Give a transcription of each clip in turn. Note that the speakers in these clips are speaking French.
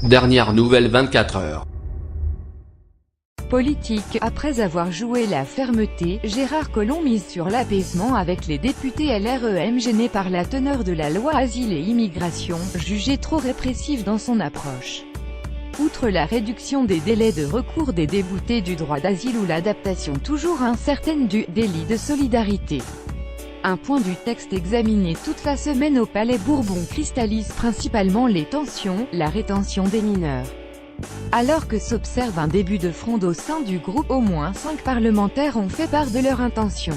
Dernière nouvelle 24 heures. Politique. Après avoir joué la fermeté, Gérard Collomb mise sur l'apaisement avec les députés LREM gênés par la teneur de la loi Asile et Immigration, jugée trop répressive dans son approche. Outre la réduction des délais de recours des déboutés du droit d'asile ou l'adaptation toujours incertaine du « délit de solidarité », un point du texte examiné toute la semaine au Palais Bourbon cristallise principalement les tensions, la rétention des mineurs. Alors que s'observe un début de fronde au sein du groupe, au moins 5 parlementaires ont fait part de leur intention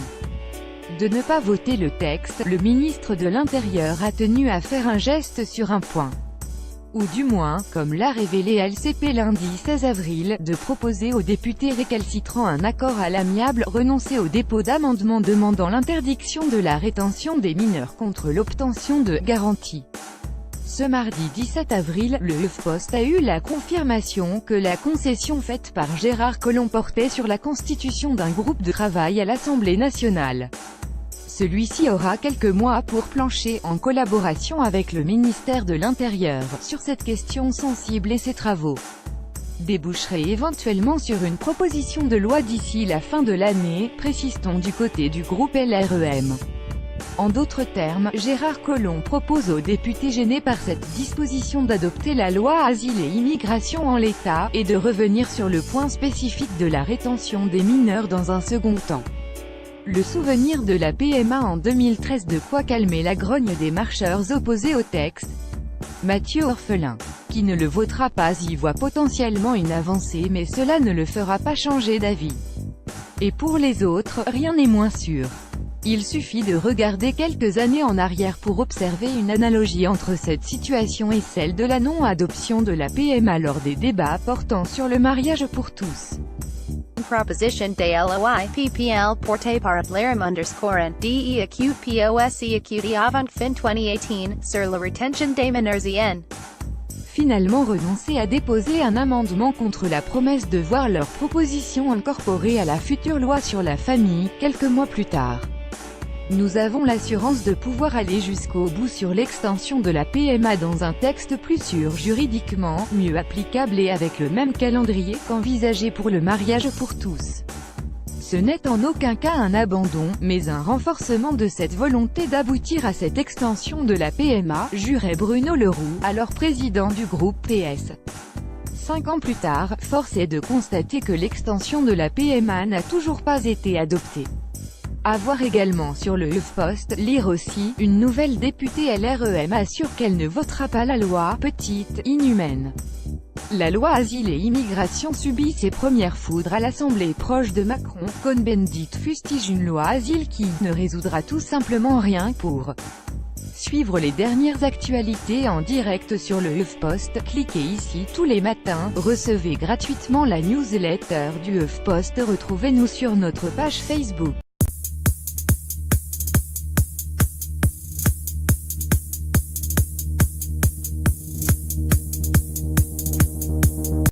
de ne pas voter le texte. Le ministre de l'Intérieur a tenu à faire un geste sur un point. Ou du moins, comme l'a révélé LCP lundi 16 avril, de proposer aux députés récalcitrants un accord à l'amiable, renoncer au dépôt d'amendements demandant l'interdiction de la rétention des mineurs contre l'obtention de garanties. Ce mardi 17 avril, le HuffPost a eu la confirmation que la concession faite par Gérard Collomb portait sur la constitution d'un groupe de travail à l'Assemblée nationale. Celui-ci aura quelques mois pour plancher, en collaboration avec le ministère de l'Intérieur, sur cette question sensible et ses travaux déboucheraient éventuellement sur une proposition de loi d'ici la fin de l'année, précise-t-on du côté du groupe LREM. En d'autres termes, Gérard Collomb propose aux députés gênés par cette disposition d'adopter la loi Asile et Immigration en l'état, et de revenir sur le point spécifique de la rétention des mineurs dans un second temps. Le souvenir de la PMA en 2013, de quoi calmer la grogne des marcheurs opposés au texte. Mathieu Orphelin, qui ne le votera pas, y voit potentiellement une avancée, mais cela ne le fera pas changer d'avis. Et pour les autres, rien n'est moins sûr. Il suffit de regarder quelques années en arrière pour observer une analogie entre cette situation et celle de la non-adoption de la PMA lors des débats portant sur le mariage pour tous. Proposition de loi PPL portée par LREM_N DEAQ avant fin 2018, sur la rétention des mineurs IN. Finalement renoncer à déposer un amendement contre la promesse de voir leur proposition incorporée à la future loi sur la famille, quelques mois plus tard. Nous avons l'assurance de pouvoir aller jusqu'au bout sur l'extension de la PMA dans un texte plus sûr juridiquement, mieux applicable et avec le même calendrier qu'envisagé pour le mariage pour tous. Ce n'est en aucun cas un abandon, mais un renforcement de cette volonté d'aboutir à cette extension de la PMA, jurait Bruno Leroux, alors président du groupe PS. 5 ans plus tard, force est de constater que l'extension de la PMA n'a toujours pas été adoptée. À voir également sur le HuffPost, lire aussi, une nouvelle députée LREM assure qu'elle ne votera pas la loi « petite, inhumaine ». La loi Asile et Immigration subit ses premières foudres à l'Assemblée proche de Macron. Cohn-Bendit fustige une loi Asile qui ne résoudra tout simplement rien. Pour suivre les dernières actualités en direct sur le HuffPost, cliquez ici tous les matins, recevez gratuitement la newsletter du HuffPost, retrouvez-nous sur notre page Facebook.